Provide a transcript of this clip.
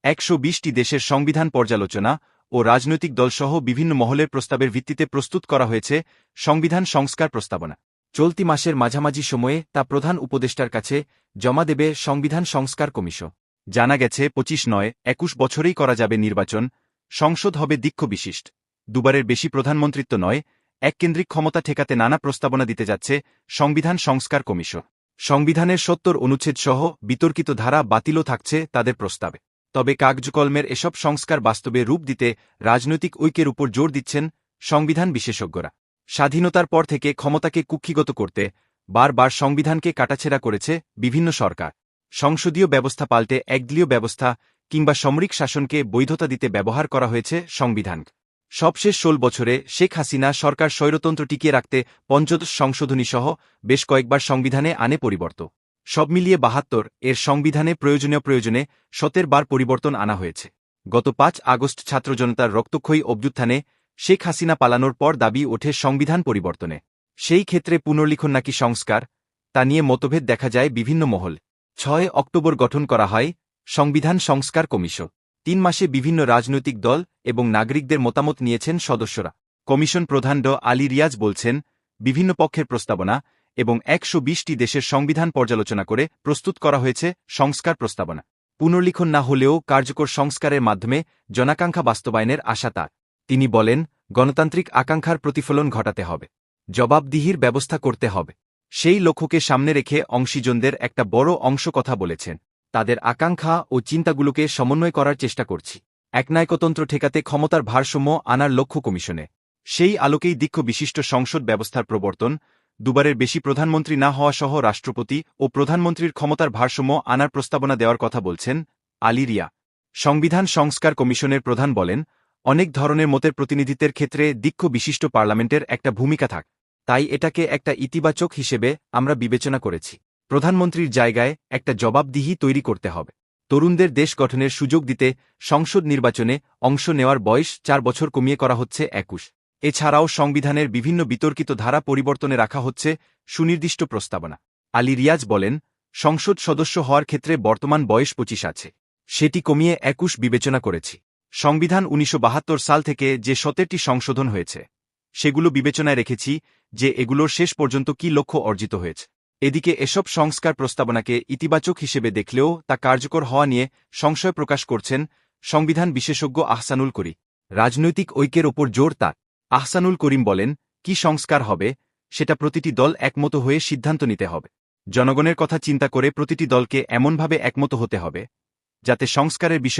120টি দেশের সংবিধান পর্যালোচনা ও রাজনৈতিক দলসহ বিভিন্ন মহলের প্রস্তাবের ভিত্তিতে প্রস্তুত করা হয়েছে সংবিধান সংস্কার প্রস্তাবনা। চলতি মাসের মাঝামাঝি সময়ে তা প্রধান উপদেষ্টার কাছে জমা দেবে সংবিধান সংস্কার কমিশন। জানা গেছে 25-21 বছরেই করা যাবে নির্বাচন, সংসদ হবে দীক্ষ বিশিষ্ট, দুবারের বেশি প্রধানমন্ত্রিত্ব নয়, এককেন্দ্রিক ক্ষমতা ঠেকাতে নানা প্রস্তাবনা দিতে যাচ্ছে সংবিধান সংস্কার কমিশন। সংবিধানের 70 অনুচ্ছেদসহ বিতর্কিত ধারা বাতিলও থাকছে তাদের প্রস্তাবে। তবে কাগজকলমের এসব সংস্কার বাস্তবে রূপ দিতে রাজনৈতিক ঐক্যের উপর জোর দিচ্ছেন সংবিধান বিশেষজ্ঞরা। স্বাধীনতার পর থেকে ক্ষমতাকে কুক্ষিগত করতে বারবার সংবিধানকে কাটাছেঁড়া করেছে বিভিন্ন সরকার। সংসদীয় ব্যবস্থা পাল্টে একদলীয় ব্যবস্থা কিংবা সামরিক শাসনকে বৈধতা দিতে ব্যবহার করা হয়েছে সংবিধান। সবশেষ 16 বছরে শেখ হাসিনা সরকার স্বৈরতন্ত্র টিকিয়ে রাখতে পঞ্চদশ সংশোধনীসহ বেশ কয়েকবার সংবিধানে আনে পরিবর্তন। সব মিলিয়ে 72 এর সংবিধানে প্রয়োজনে 17 বার পরিবর্তন আনা হয়েছে। গত 5 আগস্ট ছাত্র জনতার রক্তক্ষয়ী অভ্যুত্থানে শেখ হাসিনা পালানোর পর দাবি ওঠে সংবিধান পরিবর্তনে। সেই ক্ষেত্রে পুনর্লিখন নাকি সংস্কার, তা নিয়ে মতভেদ দেখা যায় বিভিন্ন মহল। 6 অক্টোবর গঠন করা হয় সংবিধান সংস্কার কমিশন। 3 মাসে বিভিন্ন রাজনৈতিক দল এবং নাগরিকদের মতামত নিয়েছেন সদস্যরা। কমিশন প্রধান ড আলী রিয়াজ বলছেন, বিভিন্ন পক্ষের প্রস্তাবনা এবং 120টি দেশের সংবিধান পর্যালোচনা করে প্রস্তুত করা হয়েছে সংস্কার প্রস্তাবনা। পুনর্লিখন না হলেও কার্যকর সংস্কারের মাধ্যমে জনাকাঙ্ক্ষা বাস্তবায়নের আশা তার। তিনি বলেন, গণতান্ত্রিক আকাঙ্ক্ষার প্রতিফলন ঘটাতে হবে, জবাবদিহির ব্যবস্থা করতে হবে। সেই লক্ষ্যকে সামনে রেখে অংশীজনদের একটা বড় অংশ কথা বলেছেন। তাদের আকাঙ্ক্ষা ও চিন্তাগুলোকে সমন্বয় করার চেষ্টা করছি। একনায়কতন্ত্র ঠেকাতে ক্ষমতার ভারসাম্য আনার লক্ষ্য কমিশনে। সেই আলোকেই দীক্ষ বিশিষ্ট সংসদ ব্যবস্থার প্রবর্তন, দুবারের বেশি প্রধানমন্ত্রী না হওয়া সহ রাষ্ট্রপতি ও প্রধানমন্ত্রীর ক্ষমতার ভারসাম্য আনার প্রস্তাবনা দেওয়ার কথা বলছেন আলী রিয়া। সংবিধান সংস্কার কমিশনের প্রধান বলেন, অনেক ধরনের মতের প্রতিনিধিত্বের ক্ষেত্রে দীক্ষ বিশিষ্ট পার্লামেন্টের একটা ভূমিকা থাক, তাই এটাকে একটা ইতিবাচক হিসেবে আমরা বিবেচনা করেছি। প্রধানমন্ত্রীর জায়গায় একটা জবাবদিহি তৈরি করতে হবে। তরুণদের দেশ গঠনের সুযোগ দিতে সংসদ নির্বাচনে অংশ নেওয়ার বয়স 4 বছর কমিয়ে করা হচ্ছে 21। এছাড়াও সংবিধানের বিভিন্ন বিতর্কিত ধারা পরিবর্তনে রাখা হচ্ছে সুনির্দিষ্ট প্রস্তাবনা। আলী রিয়াজ বলেন, সংসদ সদস্য হওয়ার ক্ষেত্রে বর্তমান বয়স 25 আছে, সেটি কমিয়ে 21 বিবেচনা করেছি। সংবিধান 1972 সাল থেকে যে 17টি সংশোধন হয়েছে, সেগুলো বিবেচনায় রেখেছি যে এগুলোর শেষ পর্যন্ত কী লক্ষ্য অর্জিত হয়েছে। এদিকে এসব সংস্কার প্রস্তাবনাকে ইতিবাচক হিসেবে দেখলেও তা কার্যকর হওয়া নিয়ে সংশয় প্রকাশ করছেন সংবিধান বিশেষজ্ঞ আহসানুল করিম। রাজনৈতিক ঐক্যের ওপর জোর তার। আহসানুল করিম বলেন, কি সংস্কার হবে সেটা প্রতিটি দল একমত হয়ে সিদ্ধান্ত নিতে হবে। জনগণের কথা চিন্তা করে প্রতিটি দলকে এমনভাবে একমত হতে হবে যাতে সংস্কারের বিষয়